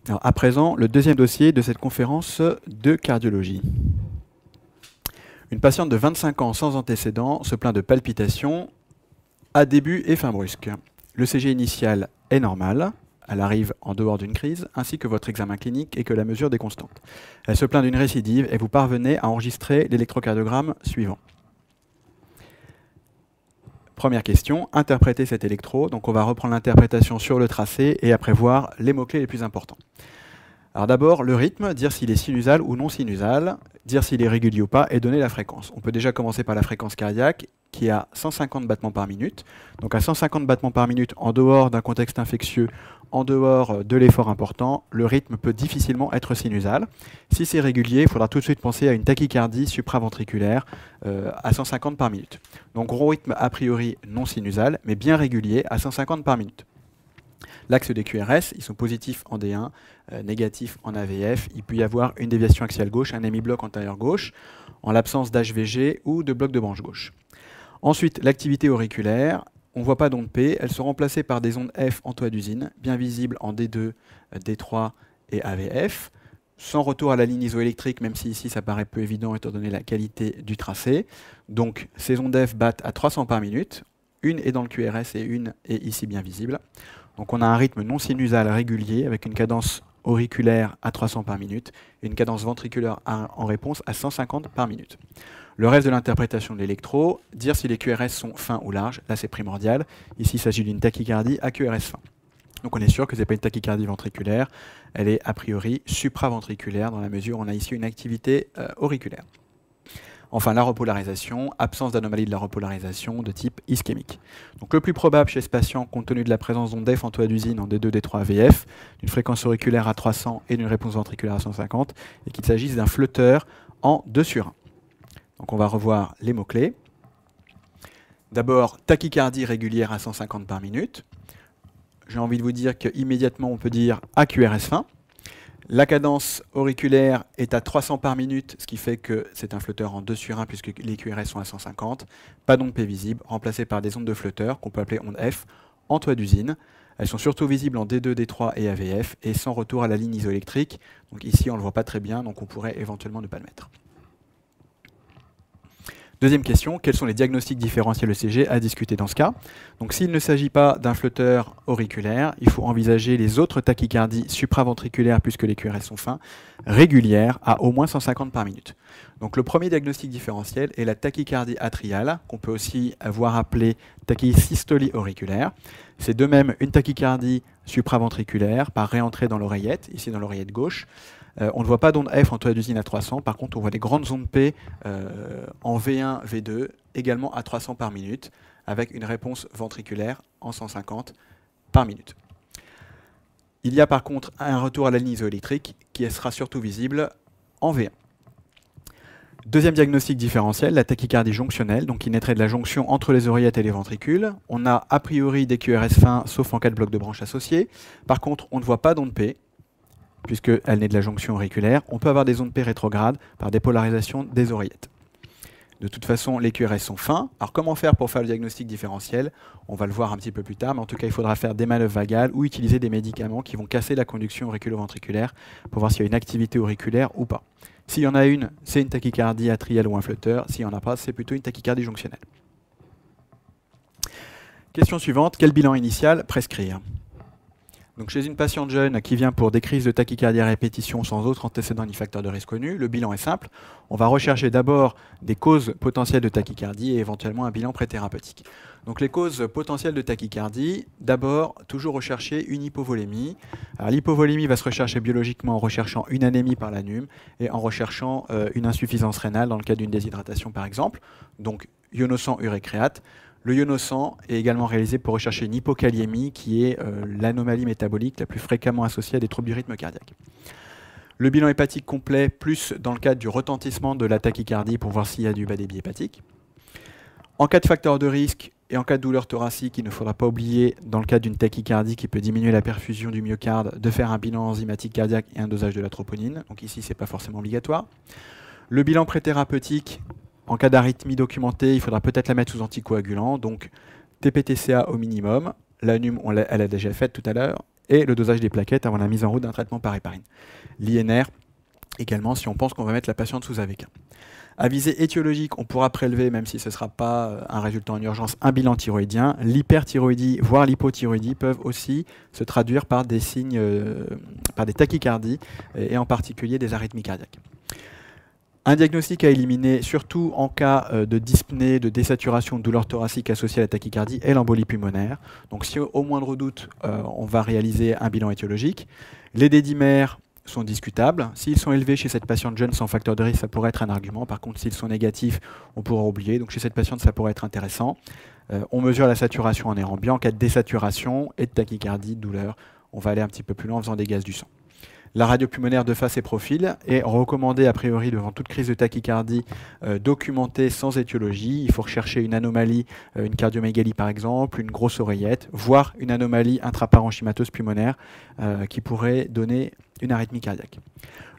Alors, à présent, le deuxième dossier de cette conférence de cardiologie. Une patiente de 25 ans sans antécédent se plaint de palpitations à début et fin brusque. Le CG initial est normal, elle arrive en dehors d'une crise, ainsi que votre examen clinique et que la mesure des constantes. Elle se plaint d'une récidive et vous parvenez à enregistrer l'électrocardiogramme suivant. Première question, interpréter cet électro. Donc on va reprendre l'interprétation sur le tracé et après voir les mots-clés les plus importants. Alors d'abord, le rythme, dire s'il est sinusal ou non sinusal, dire s'il est régulier ou pas et donner la fréquence. On peut déjà commencer par la fréquence cardiaque qui est à 150 battements par minute. Donc à 150 battements par minute, en dehors d'un contexte infectieux, en dehors de l'effort important, le rythme peut difficilement être sinusal. Si c'est régulier, il faudra tout de suite penser à une tachycardie supraventriculaire à 150 par minute. Donc gros rythme a priori non sinusal, mais bien régulier à 150 par minute. L'axe des QRS, ils sont positifs en D1, négatifs en AVF. Il peut y avoir une déviation axiale gauche, un hémibloc antérieur gauche, en l'absence d'HVG ou de bloc de branche gauche. Ensuite, l'activité auriculaire, on ne voit pas d'ondes P, elles sont remplacées par des ondes F en toit d'usine, bien visibles en D2, D3 et AVF, sans retour à la ligne isoélectrique, même si ici ça paraît peu évident étant donné la qualité du tracé. Donc ces ondes F battent à 300 par minute, une est dans le QRS et une est ici bien visible. Donc on a un rythme non sinusal régulier avec une cadence auriculaire à 300 par minute et une cadence ventriculaire en réponse à 150 par minute. Le reste de l'interprétation de l'électro, dire si les QRS sont fins ou larges, là c'est primordial. Ici il s'agit d'une tachycardie à QRS fin. Donc on est sûr que ce n'est pas une tachycardie ventriculaire, elle est a priori supraventriculaire dans la mesure où on a ici une activité auriculaire. Enfin, la repolarisation, absence d'anomalie de la repolarisation de type ischémique. Donc le plus probable chez ce patient, compte tenu de la présence d'ondes F en toit d'usine en D2, D3, AVF, d'une fréquence auriculaire à 300 et d'une réponse ventriculaire à 150, et qu'il s'agisse d'un flotteur en 2/1. Donc on va revoir les mots-clés. D'abord, tachycardie régulière à 150 par minute. J'ai envie de vous dire qu'immédiatement on peut dire AQRS fin. La cadence auriculaire est à 300 par minute, ce qui fait que c'est un flotteur en 2/1 puisque les QRS sont à 150. Pas d'ondes P visibles, remplacées par des ondes de flotteur qu'on peut appeler ondes F en toit d'usine. Elles sont surtout visibles en D2, D3 et AVF et sans retour à la ligne isoélectrique. Donc ici on ne le voit pas très bien, donc on pourrait éventuellement ne pas le mettre. Deuxième question, quels sont les diagnostics différentiels ECG à discuter dans ce cas? Donc s'il ne s'agit pas d'un flotteur auriculaire, il faut envisager les autres tachycardies supraventriculaires puisque les QRS sont fins, régulières à au moins 150 par minute. Donc le premier diagnostic différentiel est la tachycardie atriale, qu'on peut aussi voir appelée tachysystolie auriculaire. C'est de même une tachycardie supraventriculaire par réentrée dans l'oreillette, ici dans l'oreillette gauche. On ne voit pas d'onde F en toit d'usine à 300, par contre on voit des grandes ondes P en V1, V2, également à 300 par minute, avec une réponse ventriculaire en 150 par minute. Il y a par contre un retour à la ligne isoélectrique qui sera surtout visible en V1. Deuxième diagnostic différentiel, la tachycardie jonctionnelle, donc qui naîtrait de la jonction entre les oreillettes et les ventricules. On a a priori des QRS fins, sauf en cas de bloc de branche associé. Par contre, on ne voit pas d'onde P, puisqu'elle naît de la jonction auriculaire. On peut avoir des ondes P rétrogrades par dépolarisation des oreillettes. De toute façon, les QRS sont fins. Alors comment faire pour faire le diagnostic différentiel? On va le voir un petit peu plus tard, mais en tout cas, il faudra faire des manœuvres vagales ou utiliser des médicaments qui vont casser la conduction auriculo-ventriculaire pour voir s'il y a une activité auriculaire ou pas. S'il y en a une, c'est une tachycardie atriale ou un flotteur. S'il n'y en a pas, c'est plutôt une tachycardie jonctionnelle. Question suivante, quel bilan initial prescrire? Donc chez une patiente jeune qui vient pour des crises de tachycardie à répétition sans autre antécédent ni facteur de risque connu, le bilan est simple. On va rechercher d'abord des causes potentielles de tachycardie et éventuellement un bilan préthérapeutique. Donc les causes potentielles de tachycardie, d'abord toujours rechercher une hypovolémie. Alors l'hypovolémie va se rechercher biologiquement en recherchant une anémie par l'anum et en recherchant une insuffisance rénale dans le cas d'une déshydratation par exemple. Donc ionosant urécréate. Le ionosang est également réalisé pour rechercher une hypokaliémie qui est l'anomalie métabolique la plus fréquemment associée à des troubles du rythme cardiaque. Le bilan hépatique complet, plus dans le cadre du retentissement de la tachycardie pour voir s'il y a du bas débit hépatique. En cas de facteur de risque et en cas de douleur thoracique, il ne faudra pas oublier, dans le cadre d'une tachycardie qui peut diminuer la perfusion du myocarde, de faire un bilan enzymatique cardiaque et un dosage de la troponine. Donc ici, ce n'est pas forcément obligatoire. Le bilan préthérapeutique, en cas d'arythmie documentée, il faudra peut-être la mettre sous anticoagulant, donc TPTCA au minimum. L'anum, elle a déjà faite tout à l'heure. et le dosage des plaquettes avant la mise en route d'un traitement par héparine. L'INR également si on pense qu'on va mettre la patiente sous AVK. À visée étiologique, on pourra prélever, même si ce ne sera pas un résultat en urgence, un bilan thyroïdien. L'hyperthyroïdie, voire l'hypothyroïdie peuvent aussi se traduire par des signes, par des tachycardies et en particulier des arythmies cardiaques. Un diagnostic à éliminer, surtout en cas de dyspnée, de désaturation, de douleur thoracique associée à la tachycardie, est l'embolie pulmonaire. Donc si au moindre doute, on va réaliser un bilan étiologique. Les dédimères sont discutables. S'ils sont élevés chez cette patiente jeune sans facteur de risque, ça pourrait être un argument. Par contre, s'ils sont négatifs, on pourra oublier. Donc chez cette patiente, ça pourrait être intéressant. On mesure la saturation en air ambiant. En cas de désaturation et de tachycardie, de douleur, on va aller un petit peu plus loin en faisant des gaz du sang. La radio pulmonaire de face et profil est recommandée a priori devant toute crise de tachycardie documentée sans étiologie. Il faut rechercher une anomalie, une cardiomégalie par exemple, une grosse oreillette, voire une anomalie intraparenchymateuse pulmonaire qui pourrait donner une arythmie cardiaque.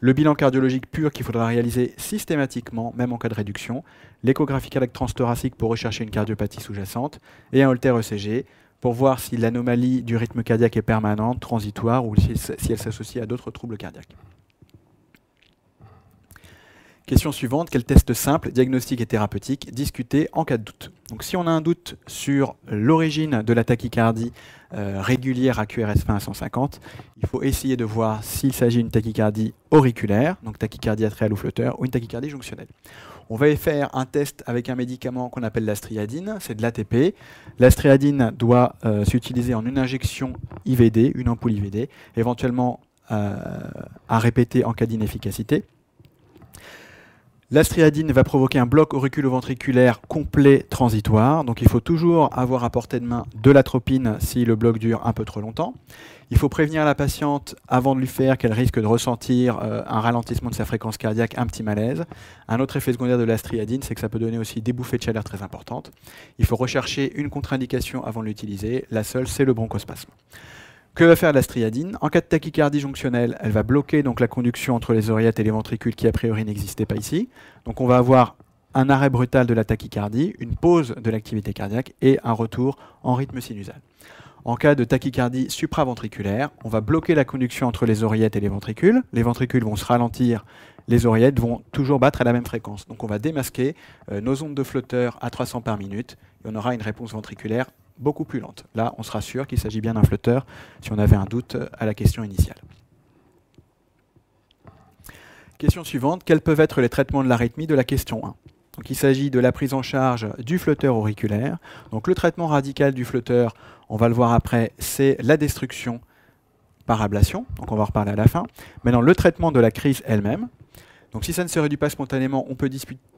Le bilan cardiologique pur qu'il faudra réaliser systématiquement, même en cas de réduction, l'échographie cardiaque transthoracique pour rechercher une cardiopathie sous-jacente et un Holter ECG pour voir si l'anomalie du rythme cardiaque est permanente, transitoire ou si elle s'associe à d'autres troubles cardiaques. Question suivante, quel test simple, diagnostic et thérapeutique, discuter en cas de doute. Donc si on a un doute sur l'origine de la tachycardie régulière à QRS 20 à 150, il faut essayer de voir s'il s'agit d'une tachycardie auriculaire, donc tachycardie atriale ou flotteur, ou une tachycardie jonctionnelle. On va faire un test avec un médicament qu'on appelle l'astriadine, c'est de l'ATP. L'astriadine doit s'utiliser en une injection IVD, une ampoule IVD, éventuellement à répéter en cas d'inefficacité. L'astriadine va provoquer un bloc auriculo-ventriculaire complet transitoire, donc il faut toujours avoir à portée de main de l'atropine si le bloc dure un peu trop longtemps. Il faut prévenir la patiente avant de lui faire qu'elle risque de ressentir un ralentissement de sa fréquence cardiaque, un petit malaise. Un autre effet secondaire de l'astriadine, c'est que ça peut donner aussi des bouffées de chaleur très importantes. Il faut rechercher une contre-indication avant de l'utiliser. La seule, c'est le bronchospasme. Que va faire l'astriadine? En cas de tachycardie jonctionnelle, elle va bloquer donc la conduction entre les oreillettes et les ventricules qui a priori n'existaient pas ici. Donc on va avoir un arrêt brutal de la tachycardie, une pause de l'activité cardiaque et un retour en rythme sinusal. En cas de tachycardie supraventriculaire, on va bloquer la conduction entre les oreillettes et les ventricules. Les ventricules vont se ralentir, les oreillettes vont toujours battre à la même fréquence. Donc on va démasquer nos ondes de flotteur à 300 par minute et on aura une réponse ventriculaire beaucoup plus lente. Là, on sera sûr qu'il s'agit bien d'un flotteur si on avait un doute à la question initiale. Question suivante, quels peuvent être les traitements de l'arythmie de la question 1? Donc, il s'agit de la prise en charge du flotteur auriculaire. Donc, le traitement radical du flotteur, on va le voir après, c'est la destruction par ablation. Donc, on va en reparler à la fin. Maintenant, le traitement de la crise elle-même. Donc si ça ne se réduit pas spontanément, on peut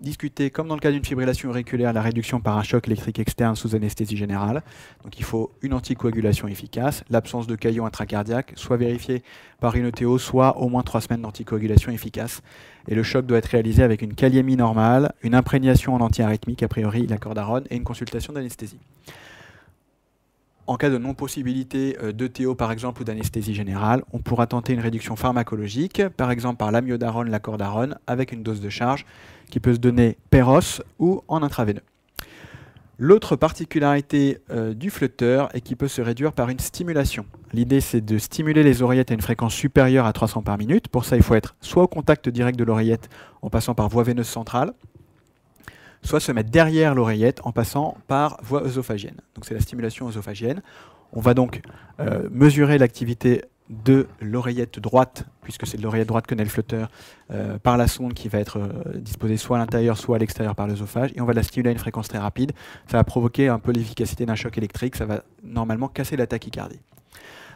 discuter, comme dans le cas d'une fibrillation auriculaire, la réduction par un choc électrique externe sous anesthésie générale. Donc il faut une anticoagulation efficace, l'absence de caillot intracardiaque, soit vérifiée par une ETO, soit au moins 3 semaines d'anticoagulation efficace. Et le choc doit être réalisé avec une kaliémie normale, une imprégnation en antiarythmique, a priori la cordarone, et une consultation d'anesthésie. En cas de non-possibilité d'ETO par exemple ou d'anesthésie générale, on pourra tenter une réduction pharmacologique, par exemple par l'amiodarone, la cordarone, avec une dose de charge qui peut se donner per os ou en intraveineux. L'autre particularité du flotteur est qu'il peut se réduire par une stimulation. L'idée c'est de stimuler les oreillettes à une fréquence supérieure à 300 par minute. Pour ça, il faut être soit au contact direct de l'oreillette en passant par voie veineuse centrale, soit se mettre derrière l'oreillette en passant par voie œsophagienne. Donc c'est la stimulation œsophagienne. On va donc mesurer l'activité de l'oreillette droite, puisque c'est de l'oreillette droite que naît le flotteur, par la sonde qui va être disposée soit à l'intérieur, soit à l'extérieur par l'œsophage, et on va la stimuler à une fréquence très rapide. Ça va provoquer un peu l'efficacité d'un choc électrique, ça va normalement casser la tachycardie.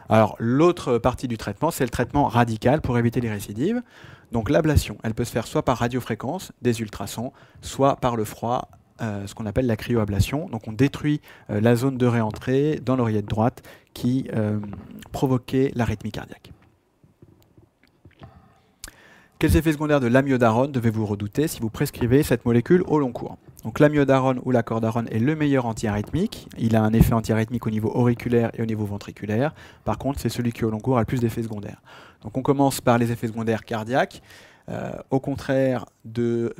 Alors l'autre partie du traitement, c'est le traitement radical pour éviter les récidives. Donc l'ablation, elle peut se faire soit par radiofréquence, des ultrasons, soit par le froid, ce qu'on appelle la cryoablation. Donc on détruit la zone de réentrée dans l'oreillette droite qui provoquait l'arythmie cardiaque. Quels effets secondaires de l'amiodarone devez-vous redouter si vous prescrivez cette molécule au long cours? Donc l'amiodarone ou la cordarone est le meilleur antiarythmique. Il a un effet antiarythmique au niveau auriculaire et au niveau ventriculaire. Par contre, c'est celui qui au long cours a le plus d'effets secondaires. Donc on commence par les effets secondaires cardiaques. Au contraire de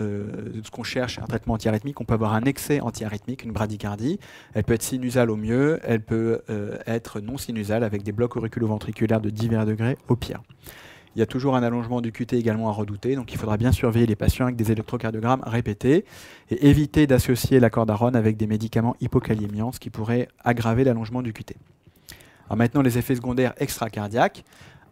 ce qu'on cherche, un traitement antiarythmique, on peut avoir un excès antiarythmique, une bradycardie. Elle peut être sinusale au mieux, elle peut être non sinusale avec des blocs auriculo-ventriculaires de divers degrés au pire. Il y a toujours un allongement du QT également à redouter, donc il faudra bien surveiller les patients avec des électrocardiogrammes répétés et éviter d'associer la cordarone avec des médicaments hypokaliémiants, ce qui pourrait aggraver l'allongement du QT. Alors maintenant, les effets secondaires extracardiaques.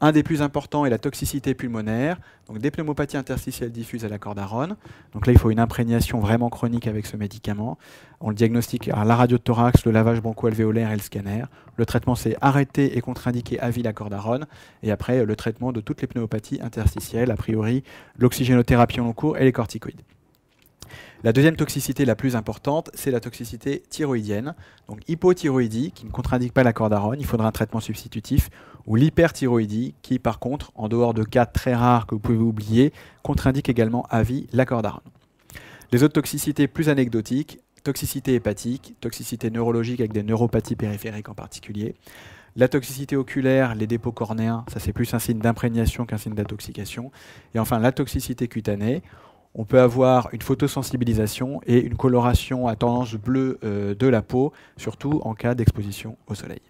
Un des plus importants est la toxicité pulmonaire, donc des pneumopathies interstitielles diffuses à la cordarone. Donc là, il faut une imprégnation vraiment chronique avec ce médicament. On le diagnostique à la radio de thorax, le lavage broncho-alvéolaire et le scanner. Le traitement, c'est arrêter et contre-indiquer à vie la cordarone. Et après, le traitement de toutes les pneumopathies interstitielles, a priori, l'oxygénothérapie en long cours et les corticoïdes. La deuxième toxicité la plus importante, c'est la toxicité thyroïdienne. Donc hypothyroïdie, qui ne contre-indique pas la cordarone, il faudra un traitement substitutif, ou l'hyperthyroïdie, qui par contre, en dehors de cas très rares que vous pouvez oublier, contre-indique également à vie la cordarone. Les autres toxicités plus anecdotiques, toxicité hépatique, toxicité neurologique avec des neuropathies périphériques en particulier. La toxicité oculaire, les dépôts cornéens, ça c'est plus un signe d'imprégnation qu'un signe d'intoxication. Et enfin la toxicité cutanée. On peut avoir une photosensibilisation et une coloration à tendance bleue de la peau, surtout en cas d'exposition au soleil.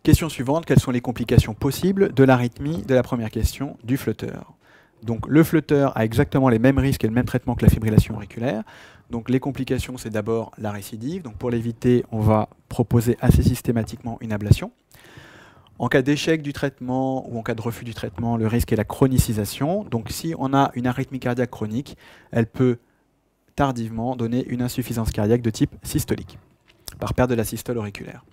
Question suivante, quelles sont les complications possibles de l'arythmie de la première question du flotteur? Donc le flotteur a exactement les mêmes risques et le même traitement que la fibrillation auriculaire. Donc les complications, c'est d'abord la récidive. Donc pour l'éviter, on va proposer assez systématiquement une ablation. En cas d'échec du traitement ou en cas de refus du traitement, le risque est la chronicisation. Donc si on a une arythmie cardiaque chronique, elle peut tardivement donner une insuffisance cardiaque de type systolique, par perte de la systole auriculaire.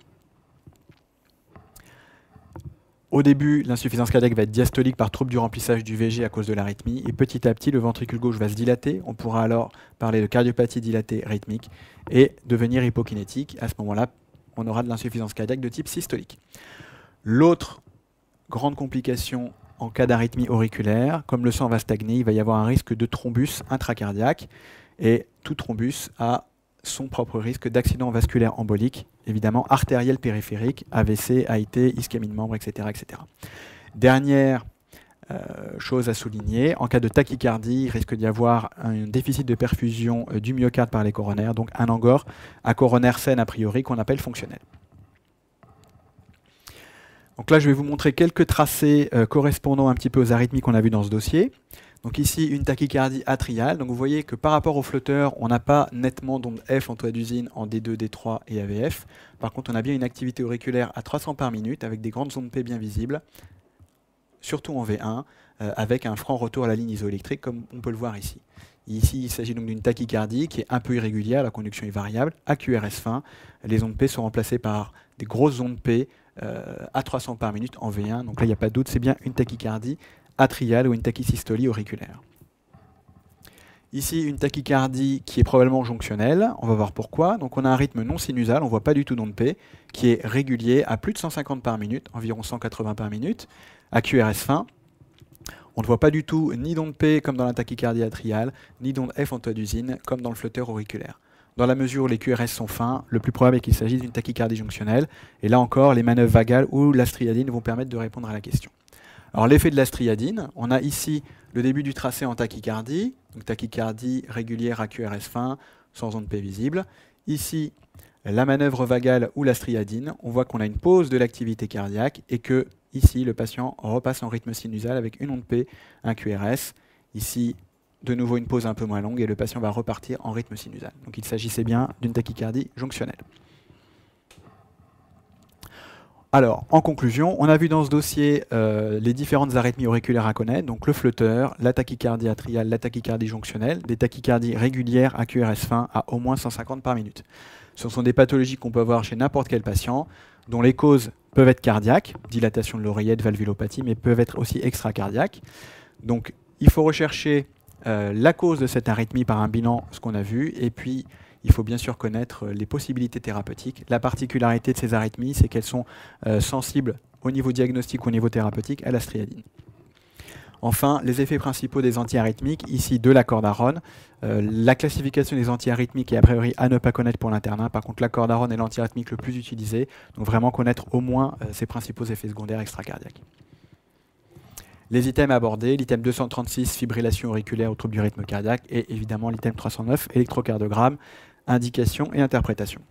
Au début, l'insuffisance cardiaque va être diastolique par trouble du remplissage du VG à cause de l'arythmie, et petit à petit, le ventricule gauche va se dilater. On pourra alors parler de cardiopathie dilatée rythmique et devenir hypokinétique. À ce moment-là, on aura de l'insuffisance cardiaque de type systolique. L'autre grande complication en cas d'arythmie auriculaire, comme le sang va stagner, il va y avoir un risque de thrombus intracardiaque. Et tout thrombus a son propre risque d'accident vasculaire embolique, évidemment artériel périphérique, AVC, AIT, ischémie de membre, etc. etc. Dernière chose à souligner, en cas de tachycardie, il risque d'y avoir un déficit de perfusion du myocarde par les coronaires, donc un angor à coronaire saine a priori qu'on appelle fonctionnel. Donc là, je vais vous montrer quelques tracés correspondant un petit peu aux arythmies qu'on a vues dans ce dossier. Donc ici, une tachycardie atriale. Donc vous voyez que par rapport au flotteur, on n'a pas nettement d'onde F en toit d'usine en D2, D3 et AVF. Par contre, on a bien une activité auriculaire à 300 par minute avec des grandes ondes P bien visibles, surtout en V1, avec un franc retour à la ligne isoélectrique comme on peut le voir ici. Ici, il s'agit donc d'une tachycardie qui est un peu irrégulière, la conduction est variable, à QRS fin. Les ondes P sont remplacées par des grosses ondes P à 300 par minute en V1. Donc là, il n'y a pas de doute, c'est bien une tachycardie atriale ou une tachysystolie auriculaire. Ici, une tachycardie qui est probablement jonctionnelle. On va voir pourquoi. Donc on a un rythme non sinusal, on ne voit pas du tout d'onde P, qui est régulier à plus de 150 par minute, environ 180 par minute, à QRS fin. On ne voit pas du tout ni d'onde P comme dans la tachycardie atriale, ni d'onde F en toit d'usine comme dans le flotteur auriculaire. Dans la mesure où les QRS sont fins, le plus probable est qu'il s'agisse d'une tachycardie jonctionnelle. Et là encore, les manœuvres vagales ou la striadine vont permettre de répondre à la question. Alors l'effet de la striadine, on a ici le début du tracé en tachycardie, donc tachycardie régulière à QRS fin, sans onde P visible. Ici, la manœuvre vagale ou la striadine, on voit qu'on a une pause de l'activité cardiaque et que ici, le patient repasse en rythme sinusal avec une onde P, un QRS. Ici, de nouveau une pause un peu moins longue et le patient va repartir en rythme sinusal. Donc il s'agissait bien d'une tachycardie jonctionnelle. Alors, en conclusion, on a vu dans ce dossier les différentes arythmies auriculaires à connaître, donc le flotteur, la tachycardie atriale, la tachycardie jonctionnelle, des tachycardies régulières à QRS fin à au moins 150 par minute. Ce sont des pathologies qu'on peut avoir chez n'importe quel patient, dont les causes peuvent être cardiaques, dilatation de l'oreillette, valvulopathie, mais peuvent être aussi extracardiaques. Donc, il faut rechercher la cause de cette arythmie par un bilan, ce qu'on a vu, et puis il faut bien sûr connaître les possibilités thérapeutiques. La particularité de ces arythmies, c'est qu'elles sont sensibles au niveau diagnostique ou au niveau thérapeutique à la striadine. Enfin, les effets principaux des antiarythmiques, ici de la cordarone. La classification des antiarythmiques est a priori à ne pas connaître pour l'internat. Par contre, la cordarone est l'antiarythmique le plus utilisé. Donc vraiment connaître au moins ses principaux effets secondaires extracardiaques. Les items abordés, l'item 236, fibrillation auriculaire ou trouble du rythme cardiaque, et évidemment l'item 309, électrocardiogramme, indication et interprétation.